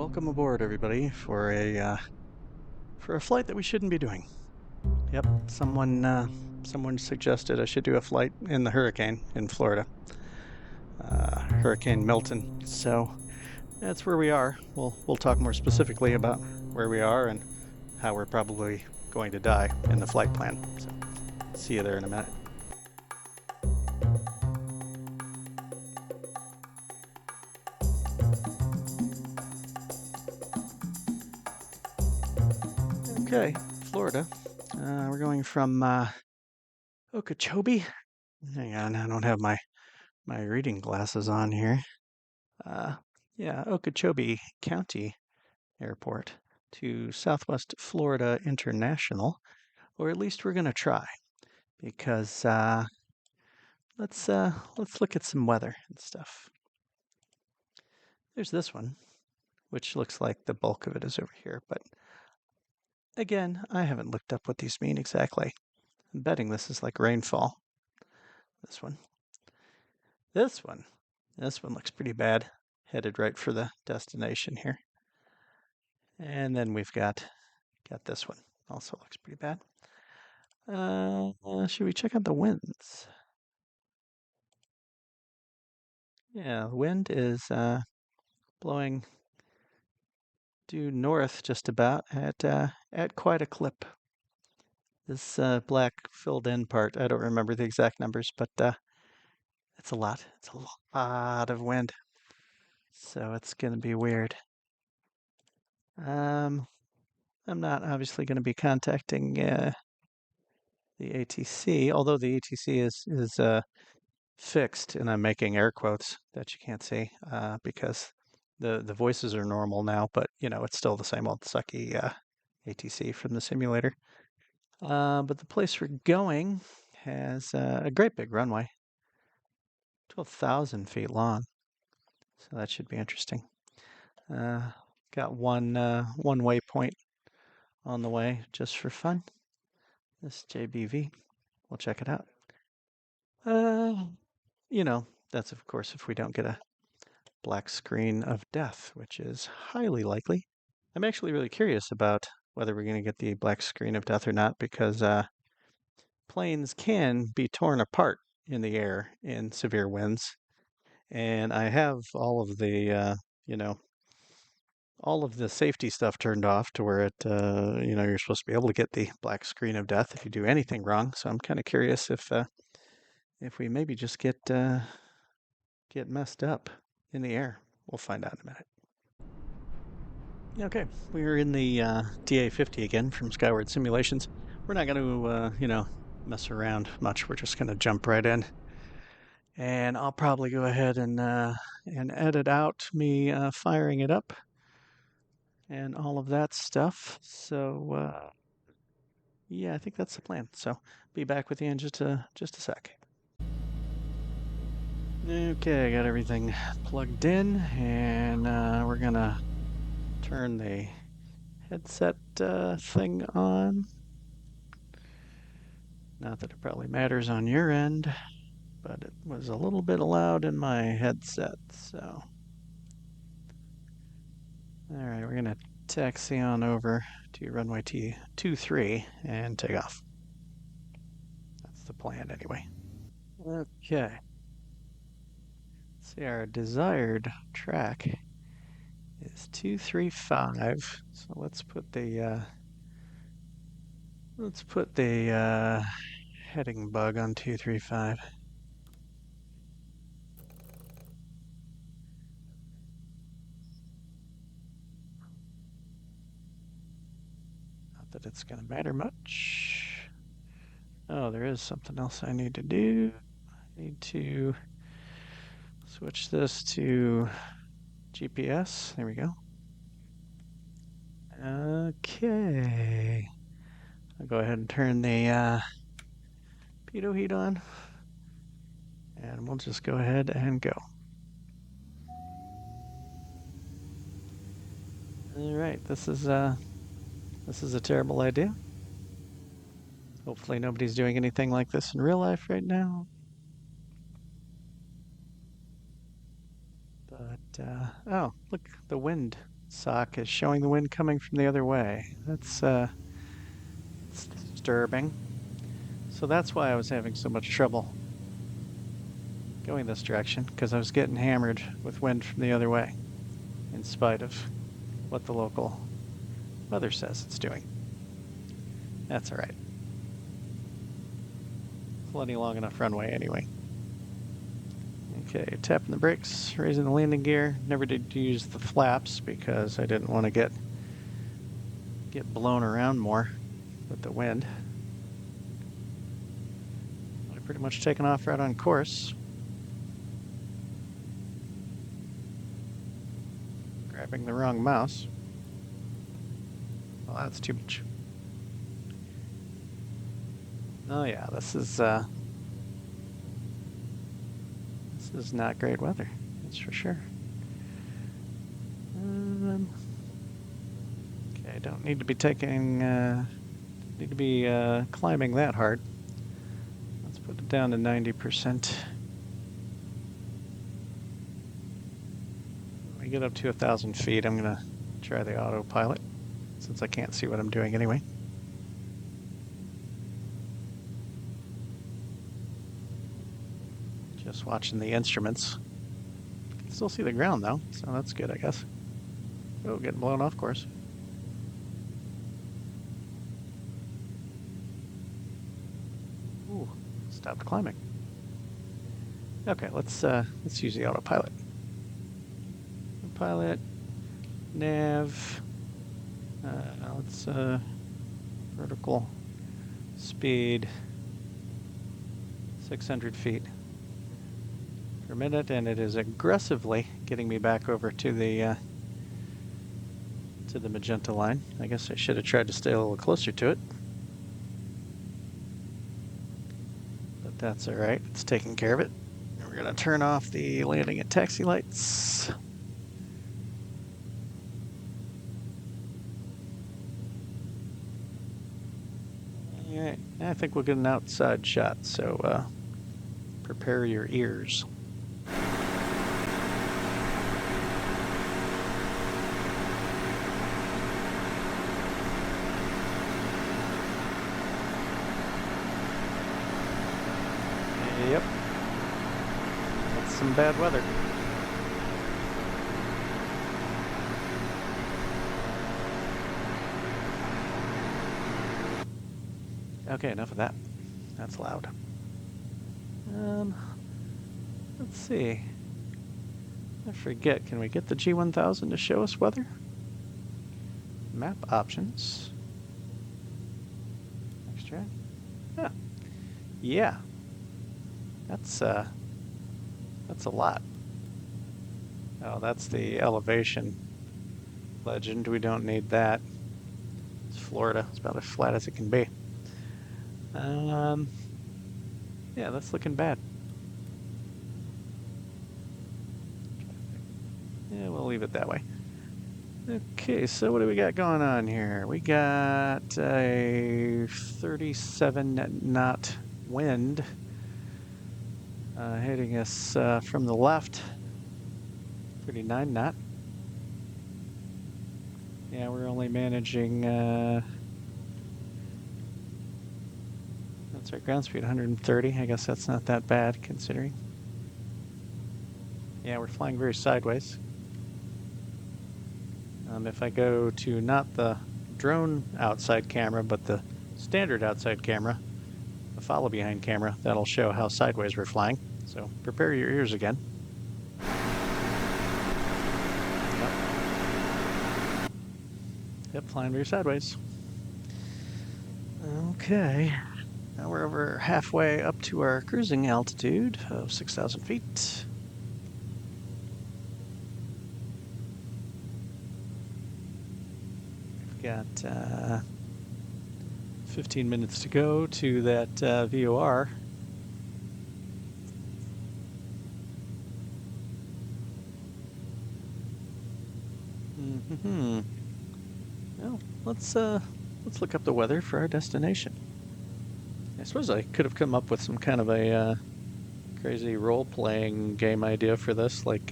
Welcome aboard, everybody, for a flight that we shouldn't be doing. Yep, someone suggested I should do a flight in the hurricane in Florida, Hurricane Milton. So that's where we are. We'll talk more specifically about where we are and how we're probably going to die in the flight plan. So see you there in a minute. Okay, Florida. We're going from Okeechobee. Hang on, I don't have my reading glasses on here. Uh, yeah, Okeechobee County Airport to Southwest Florida International, or at least we're gonna try because let's look at some weather and stuff. There's this one, which looks like the bulk of it is over here, but again, I haven't looked up what these mean exactly. I'm betting this is like rainfall. This one. This one. This one looks pretty bad. Headed right for the destination here. And then we've got this one. Also looks pretty bad. Should we check out the winds? Yeah, the wind is blowing due north just about at quite a clip. This black filled in part, I don't remember the exact numbers, but it's a lot. It's a lot of wind. So it's going to be weird. I'm not obviously going to be contacting the ATC, although the ATC is fixed, and I'm making air quotes that you can't see because the voices are normal now, but it's still the same old sucky ATC from the simulator. But the place we're going has a great big runway, 12,000 feet long, so that should be interesting. Got one waypoint on the way just for fun. This JBV. We'll check it out. That's of course if we don't get a black screen of death, which is highly likely. I'm actually really curious about whether we're going to get the black screen of death or not because planes can be torn apart in the air in severe winds. And I have all of the safety stuff turned off to where you're supposed to be able to get the black screen of death if you do anything wrong. So I'm kind of curious if we maybe just get messed up in the air. We'll find out in a minute. Okay, we're in the DA-50 again from Skyward Simulations. We're not going to, mess around much. We're just going to jump right in. And I'll probably go ahead and edit out me firing it up and all of that stuff. So, yeah, I think that's the plan. So, be back with you in just a sec. Okay, I got everything plugged in, and we're gonna turn the headset thing on. Not that it probably matters on your end, but it was a little bit loud in my headset, so. All right, we're gonna taxi on over to runway T23 and take off. That's the plan anyway. Okay. See, our desired track is 235. So let's put the heading bug on 235. Not that it's gonna matter much. Oh, there is something else I need to do. I need to switch this to GPS. There we go. Okay. I'll go ahead and turn the pitot heat on. And we'll just go ahead and go. All right, this is a terrible idea. Hopefully nobody's doing anything like this in real life right now. But oh, look, the wind Sock is showing the wind coming from the other way. That's disturbing. So that's why I was having so much trouble going this direction, because I was getting hammered with wind from the other way, in spite of what the local weather says it's doing. That's all right. Plenty long enough runway anyway. Okay, tapping the brakes, raising the landing gear. Never did use the flaps because I didn't want to get blown around more with the wind. I've pretty much taken off right on course. Grabbing the wrong mouse. Well, that's too much. Oh yeah, this is not great weather, that's for sure. Okay, don't need to be climbing that hard. Let's put it down to 90%. When we get up to 1,000 feet, I'm gonna try the autopilot, since I can't see what I'm doing anyway. Just watching the instruments. Still see the ground though, so that's good, I guess. Oh, getting blown off course. Ooh, stopped climbing. Okay, let's use the autopilot. Autopilot, nav. Let's vertical speed 600 feet per minute, and it is aggressively getting me back over to the magenta line. I guess I should have tried to stay a little closer to it, but that's all right. It's taking care of it. We're gonna turn off the landing and taxi lights. All right, I think we'll get an outside shot, so prepare your ears. Yep. That's some bad weather. Okay, enough of that. That's loud. Let's see. I forget, can we get the G1000 to show us weather? Map options. Extract. Yeah. That's a lot. Oh, that's the elevation legend. We don't need that. It's Florida. It's about as flat as it can be. Yeah, that's looking bad. Yeah, we'll leave it that way. Okay, so what do we got going on here? We got a 37 knot wind hitting us from the left. 39 knot. Yeah, we're only managing, that's our ground speed, 130. I guess that's not that bad considering. Yeah, we're flying very sideways. If I go to not the drone outside camera, but the standard outside camera, the follow behind camera, that'll show how sideways we're flying. So prepare your ears again. Yep, flying very sideways. Okay, now we're over halfway up to our cruising altitude of 6,000 feet. We've got 15 minutes to go to that VOR. Well, let's look up the weather for our destination. I suppose I could have come up with some kind of a crazy role-playing game idea for this, like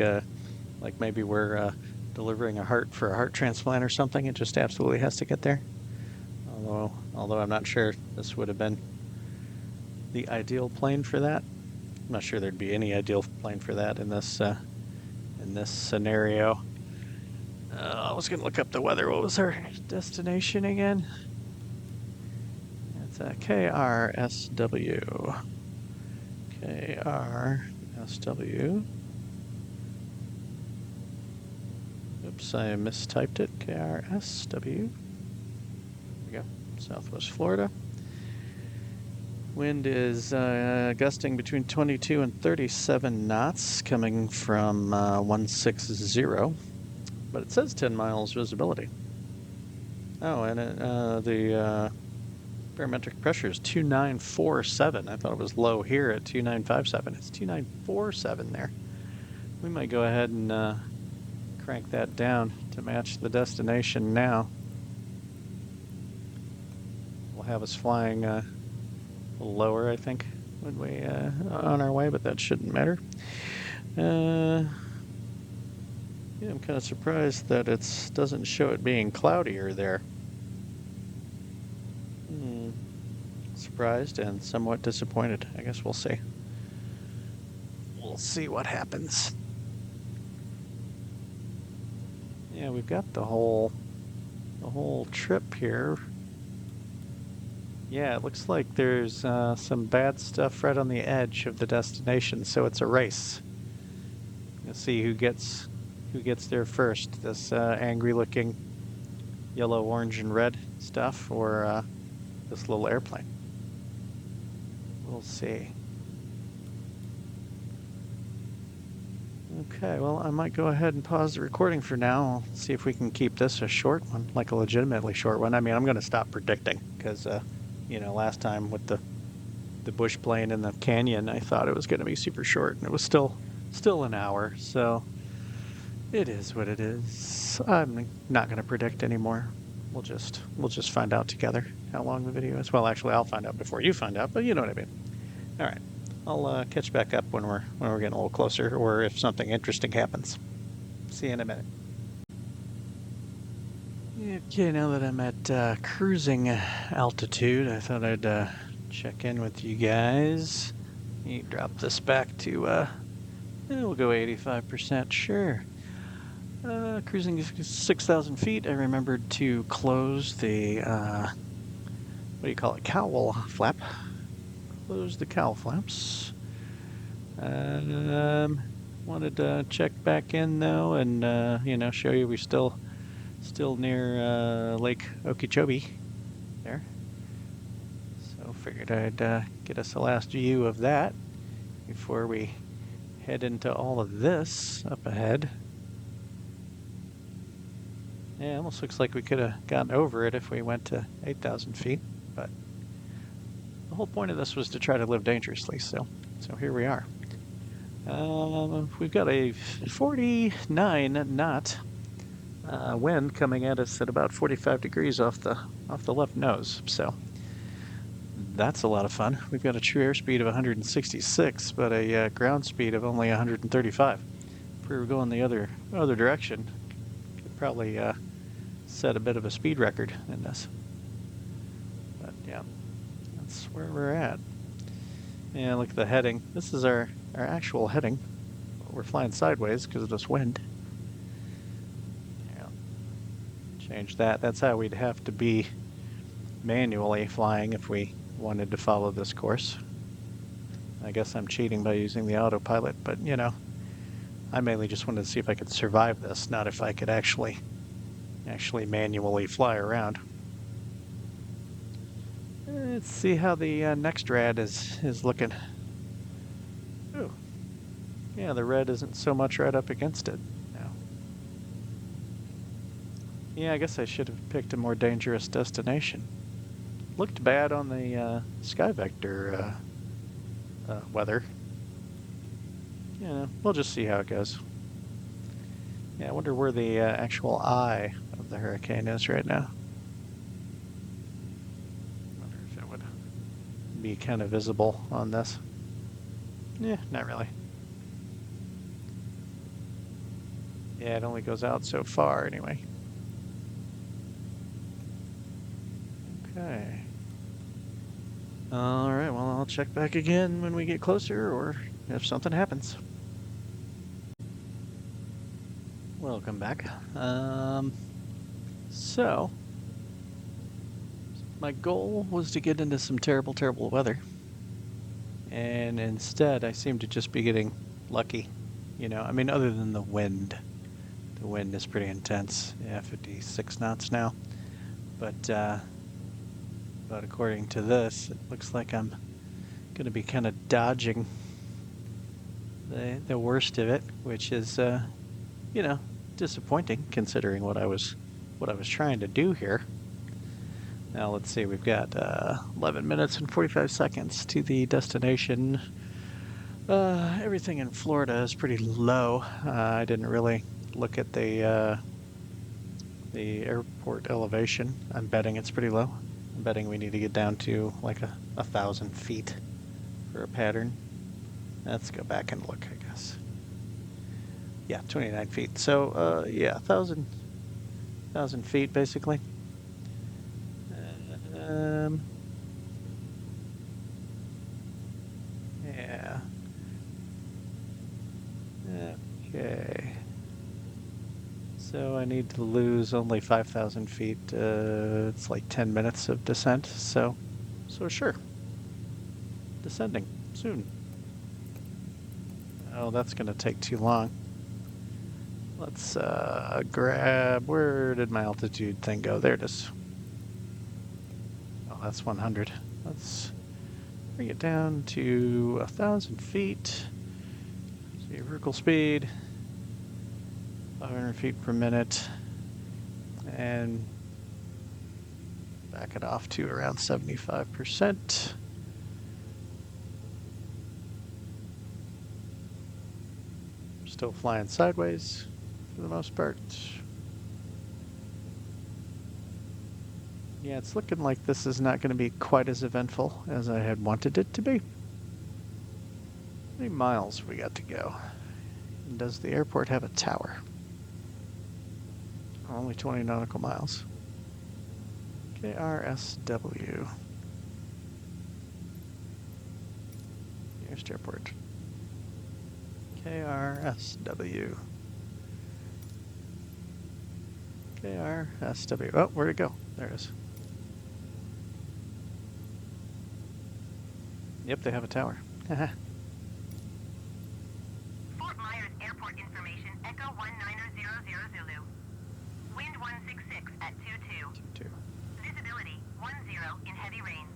maybe we're delivering a heart for a heart transplant or something. It just absolutely has to get there. Although I'm not sure this would have been the ideal plane for that. I'm not sure there'd be any ideal plane for that in this scenario. I was gonna look up the weather. What was our destination again? It's KRSW. KRSW. Oops, I mistyped it. KRSW. There we go. Southwest Florida. Wind is gusting between 22 and 37 knots coming from 160, but it says 10 miles visibility. Oh, and the barometric pressure is 2947. I thought it was low here at 2957. It's 2947 there. We might go ahead and crank that down to match the destination now. We'll have us flying a little lower, I think, when we on our way, but that shouldn't matter. Yeah, I'm kind of surprised that it doesn't show it being cloudier there. Surprised and somewhat disappointed. I guess we'll see. We'll see what happens. Yeah, we've got the whole trip here. Yeah, it looks like there's some bad stuff right on the edge of the destination, so it's a race. You'll see who gets there first. This angry-looking yellow, orange, and red stuff, or this little airplane. We'll see. Okay, well, I might go ahead and pause the recording for now. I'll see if we can keep this a short one, like a legitimately short one. I mean, I'm going to stop predicting because, you know, last time with the bush plane in the canyon, I thought it was going to be super short, and it was still an hour. So it is what it is. I'm not going to predict anymore. We'll just find out together how long the video is. Well, actually, I'll find out before you find out, but you know what I mean. All right. I'll catch back up when we're getting a little closer, or if something interesting happens. See you in a minute. Okay, now that I'm at cruising altitude, I thought I'd check in with you guys. You drop this back to, we'll go 85%, sure. Cruising 6,000 feet. I remembered to close the, what do you call it, cowl flap. Close the cowl flaps. Wanted to check back in though, and you know, show you we're still near Lake Okeechobee there. So figured I'd get us a last view of that before we head into all of this up ahead. Yeah, almost looks like we could have gotten over it if we went to 8,000 feet, but the whole point of this was to try to live dangerously, so here we are. We've got a 49 knot wind coming at us at about 45 degrees off the left nose, so that's a lot of fun. We've got a true airspeed of 166, but a ground speed of only 135. If we were going the other direction, could probably set a bit of a speed record in this. But yeah, that's where we're at. Yeah, look at the heading. This is our actual heading. We're flying sideways because of this wind. Yeah. Change that. That's how we'd have to be manually flying if we wanted to follow this course. I guess I'm cheating by using the autopilot, but you know, I mainly just wanted to see if I could survive this, not if I could actually manually fly around. Let's see how the next rad is looking. Ooh. Yeah, the red isn't so much right up against it now. Yeah, I guess I should have picked a more dangerous destination. Looked bad on the Sky Vector weather. Yeah, we'll just see how it goes. Yeah, I wonder where the actual eye of the hurricane is right now. Wonder if it would be kind of visible on this. Yeah, not really. Yeah, it only goes out so far anyway. Okay. All right, well, I'll check back again when we get closer or if something happens. Welcome back. So my goal was to get into some terrible, terrible weather. And instead, I seem to just be getting lucky. I mean, other than the wind. The wind is pretty intense. Yeah, 56 knots now. But according to this, it looks like I'm going to be kind of dodging the worst of it, which is you know, disappointing considering what I was trying to do here. Now let's see, we've got 11 minutes and 45 seconds to the destination. Everything in Florida is pretty low. I didn't really look at the airport elevation. I'm betting it's pretty low. I'm betting we need to get down to like 1,000 feet for a pattern. Let's go back and look, I guess. Yeah, 29 feet. So, yeah, 1,000 feet basically. Um, yeah. Okay. So I need to lose only 5,000 feet. It's like 10 minutes of descent. So sure. Descending soon. Oh, that's going to take too long. Let's grab. Where did my altitude thing go? There it is. Oh, that's 100. Let's bring it down to 1,000 feet. See, vertical speed, 500 feet per minute, and back it off to around 75%. Still flying sideways for the most part. Yeah, it's looking like this is not going to be quite as eventful as I had wanted it to be. How many miles we got to go? And does the airport have a tower? Only 20 nautical miles. KRSW. Nearest airport. KRSW. KRSW. Oh, where'd it go? There it is. Yep, they have a tower. Fort Myers Airport information, Echo 19000 Zulu. Wind 166 at 22. Visibility 10 in heavy rain.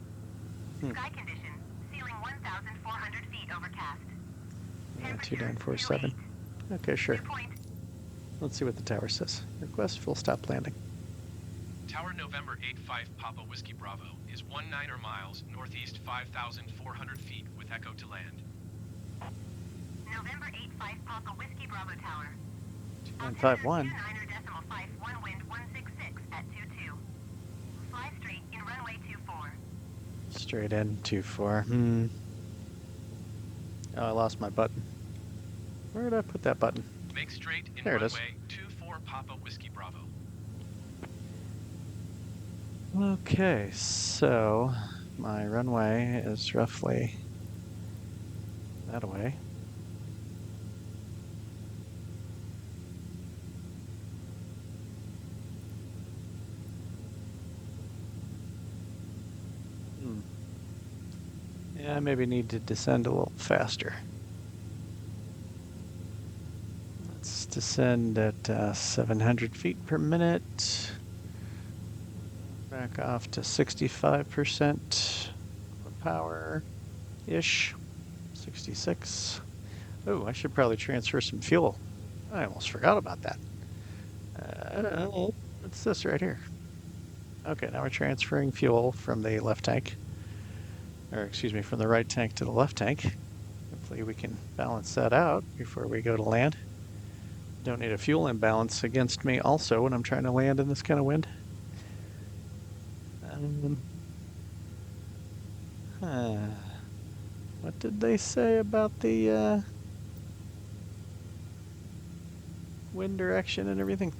Sky condition, ceiling 1,400 feet overcast. Yeah, 2947. Okay, sure. Let's see what the tower says. Request full stop landing. Tower November 85 Papa Whiskey Bravo is 19 miles northeast 5,400 feet with echo to land. November 85 Papa Whiskey Bravo Tower. 2951. 29.51 wind 166 at 22. Fly straight in runway 24. Straight in 24. Oh, I lost my button. Where did I put that button? Make straight in there it is. runway 24 Papa Whiskey Bravo. Okay, so my runway is roughly that way. Yeah, I maybe need to descend a little faster. Let's descend at 700 feet per minute. Back off to 65% power-ish. 66. Oh, I should probably transfer some fuel. I almost forgot about that. What's this right here? Okay, now we're transferring fuel from the left tank. Or excuse me, from the right tank to the left tank. Hopefully we can balance that out before we go to land. Don't need a fuel imbalance against me also when I'm trying to land in this kind of wind. What did they say about the wind direction and everything.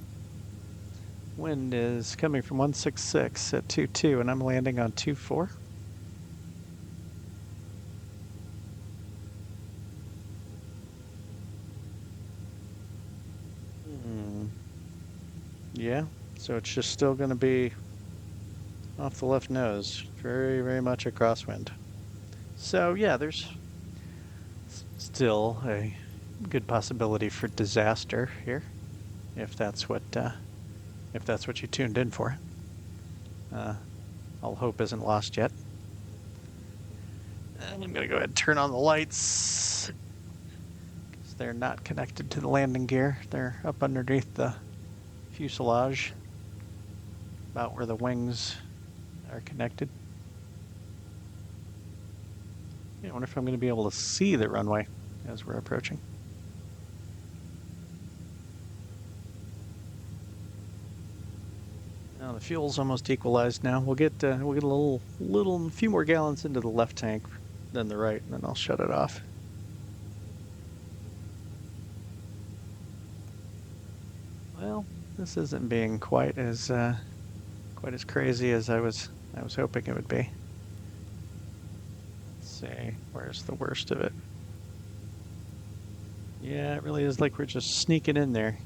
Wind is coming from 166 at 22, and I'm landing on 24. Yeah, so it's just still going to be off the left nose, very, very much a crosswind. So yeah, there's still a good possibility for disaster here, if that's what you tuned in for. All hope isn't lost yet. And I'm gonna go ahead and turn on the lights because they're not connected to the landing gear. They're up underneath the fuselage, about where the wings are connected. I wonder if I'm going to be able to see the runway as we're approaching. Now the fuel's almost equalized now. We'll get a few more gallons into the left tank than the right, and then I'll shut it off. Well, this isn't being quite as crazy as I was hoping it would be. Let's see, where's the worst of it? Yeah, it really is like we're just sneaking in there.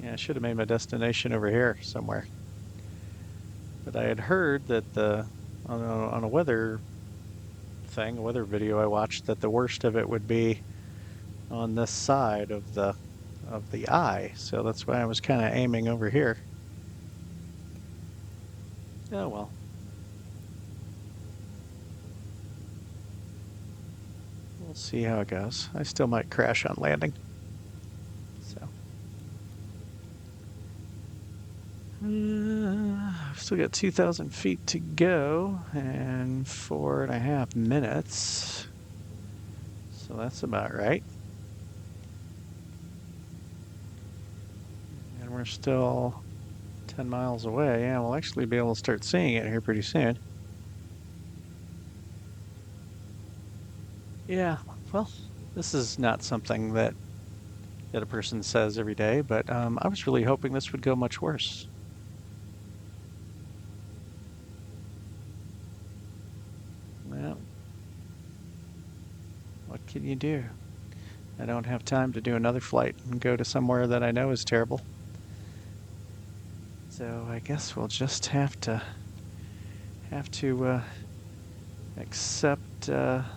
Yeah, I should have made my destination over here somewhere. But I had heard that on a weather thing, a weather video I watched, that the worst of it would be on this side of the eye. So that's why I was kind of aiming over here. Oh well. We'll see how it goes. I still might crash on landing. So. I've still got 2,000 feet to go and 4.5 minutes. So that's about right. And we're still 10 miles away. Yeah, we'll actually be able to start seeing it here pretty soon. Yeah, well, this is not something that a person says every day, but I was really hoping this would go much worse. Well, what can you do? I don't have time to do another flight and go to somewhere that I know is terrible. So I guess we'll just have to accept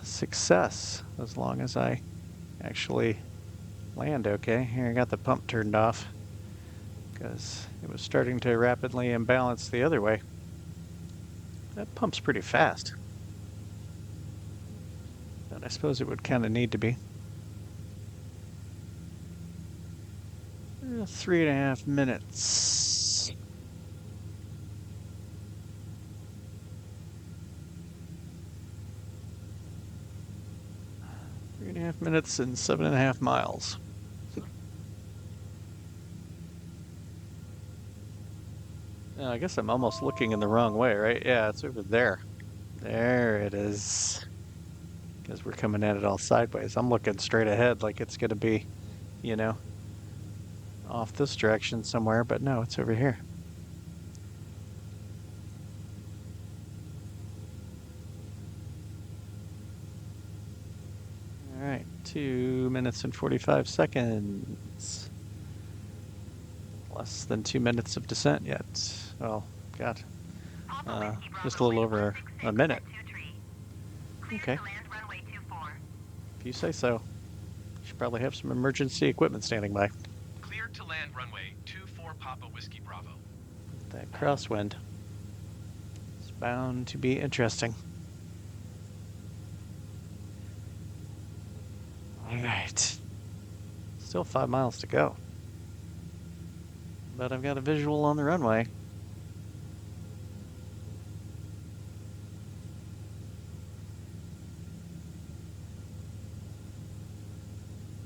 success as long as I actually land okay. Here, I got the pump turned off because it was starting to rapidly imbalance the other way. That pump's pretty fast. But I suppose it would kind of need to be. 3.5 minutes. 3.5 minutes and 7.5 miles. I guess I'm almost looking in the wrong way, right? Yeah, it's over there. There it is. Because we're coming at it all sideways. I'm looking straight ahead like it's going to be, off this direction somewhere, but no, it's over here. All right, 2 minutes and 45 seconds. Less than 2 minutes of descent yet. Oh, God. Just a little over a minute. Okay. If you say so. Should probably have some emergency equipment standing by. Cleared to land runway 24 Papa Whiskey Bravo. That crosswind. It's bound to be interesting. All right. Still 5 miles to go. But I've got a visual on the runway.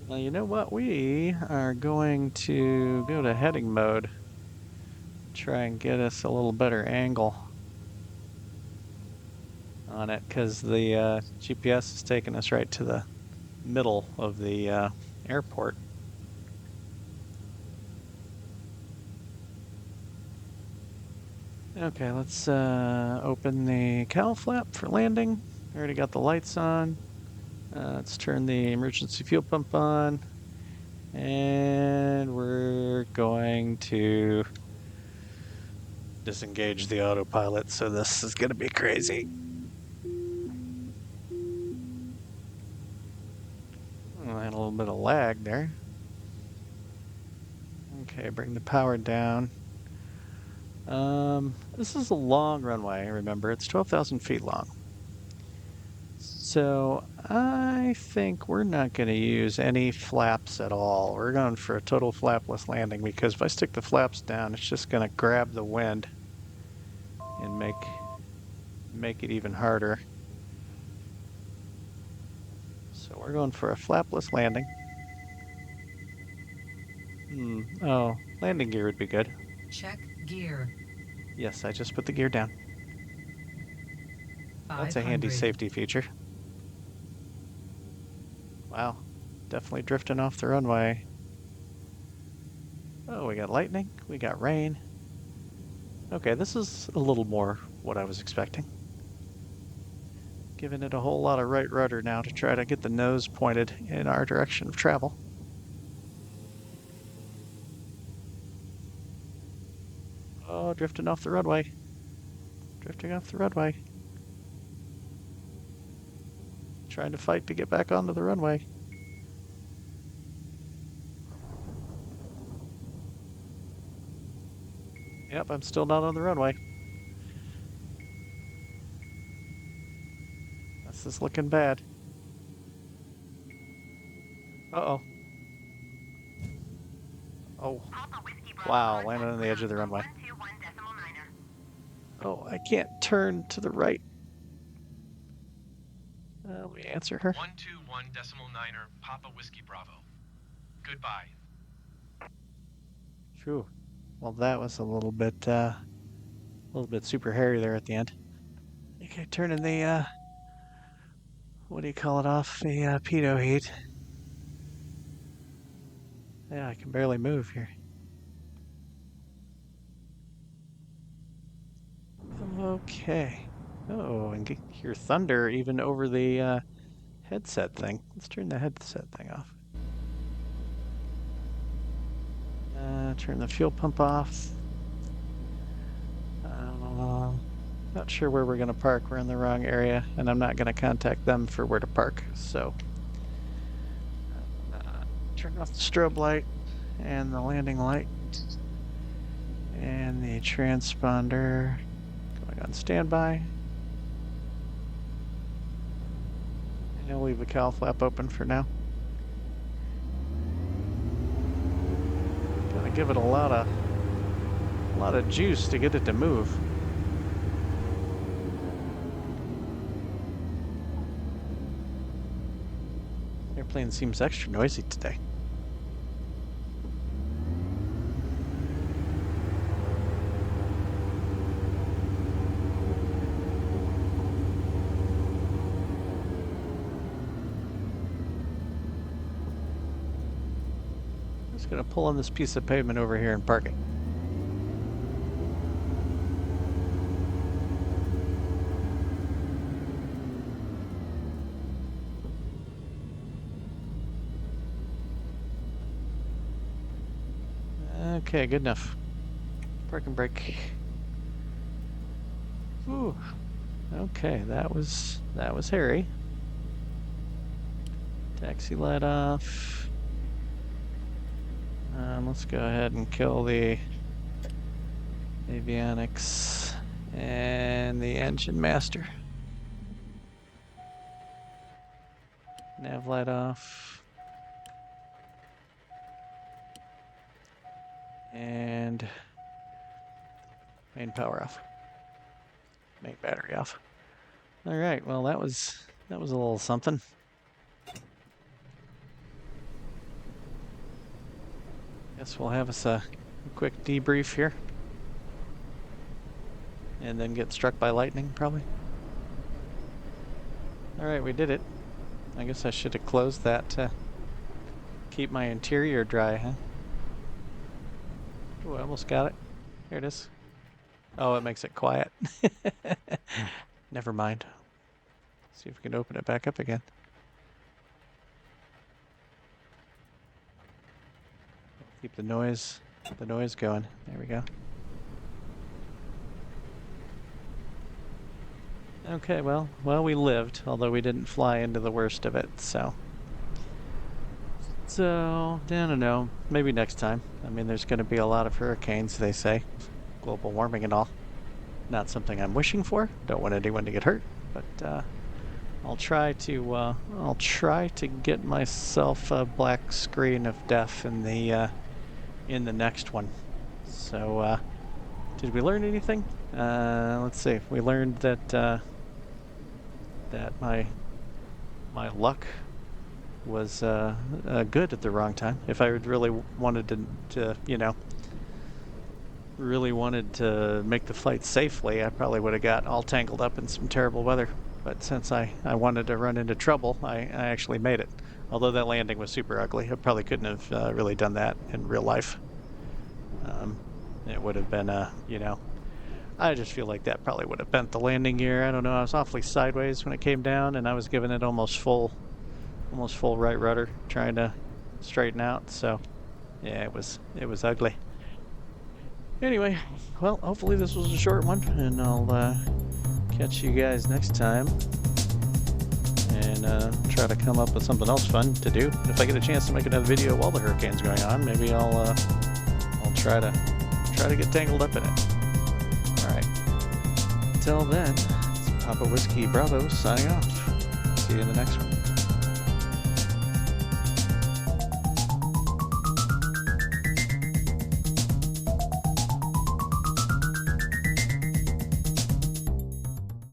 Well, you know what? We are going to go to heading mode. Try and get us a little better angle on it, because the GPS is taking us right to the middle of the Airport. Okay, let's open the cowl flap for landing. Already got the lights on. Let's turn the emergency fuel pump on. And we're going to disengage the autopilot, so this is going to be crazy. Oh, I had a little bit of lag there. Okay, bring the power down. This is a long runway, remember. It's 12,000 feet long. So I think we're not going to use any flaps at all. We're going for a total flapless landing because if I stick the flaps down, it's just going to grab the wind and make it even harder. So we're going for a flapless landing. Oh, landing gear would be good. Check gear. Yes, I just put the gear down. That's a handy safety feature. Wow, definitely drifting off the runway. Oh, we got lightning, we got rain. Okay, this is a little more what I was expecting. Giving it a whole lot of right rudder now to try to get the nose pointed in our direction of travel. Oh, drifting off the runway. Drifting off the runway. Trying to fight to get back onto the runway. Yep, I'm still not on the runway. This is looking bad. Uh-oh. Oh. Wow, landed on the edge of the runway. Oh, I can't turn to the right. Let me answer her. 121.9er Papa Whiskey Bravo. Goodbye. Phew. Well, that was a little bit super hairy there at the end. Okay, turning the what do you call it off? The pitot heat. Yeah, I can barely move here. Okay. Oh, and hear thunder even over the headset thing. Let's turn the headset thing off. Turn the fuel pump off. Not sure where we're going to park. We're in the wrong area, and I'm not going to contact them for where to park. So, turn off the strobe light and the landing light and the transponder going on standby. And I'll leave the cowl flap open for now. Gotta give it a lot of juice to get it to move. Airplane seems extra noisy today. I'm just gonna pull on this piece of pavement over here and park it. Okay, good enough. Park and brake. Ooh. Okay, that was hairy. Taxi light off. Let's go ahead and kill the avionics and the engine master. Nav light off. And main power off. Main battery off. All right, well that was a little something. Guess we'll have us a quick debrief here. And then get struck by lightning, probably. All right, we did it. I guess I should have closed that Keep my interior dry, huh? Oh, I almost got it. Here it is. Oh, it makes it quiet. Never mind. See if we can open it back up again. Keep the noise going. There we go. Okay, well, we lived, although we didn't fly into the worst of it, so. So, I don't know, maybe next time. I mean, there's going to be a lot of hurricanes, they say. Global warming and all. Not something I'm wishing for. Don't want anyone to get hurt, but I'll try to get myself a black screen of death in the next one. So, did we learn anything? Let's see. We learned that my luck was good at the wrong time. If I really wanted to really wanted to make the flight safely, I probably would have got all tangled up in some terrible weather. But since I wanted to run into trouble, I actually made it. Although that landing was super ugly, I probably couldn't have really done that in real life. It would have been I just feel like that probably would have bent the landing gear. I don't know. I was awfully sideways when it came down, and I was giving it almost full right rudder, trying to straighten out. So, yeah, it was ugly. Anyway, well, hopefully this was a short one, and I'll catch you guys next time, and try to come up with something else fun to do. If I get a chance to make another video while the hurricane's going on, maybe I'll try to get tangled up in it. Alright. Until then, it's Papa Whiskey Bravo signing off. See you in the next one.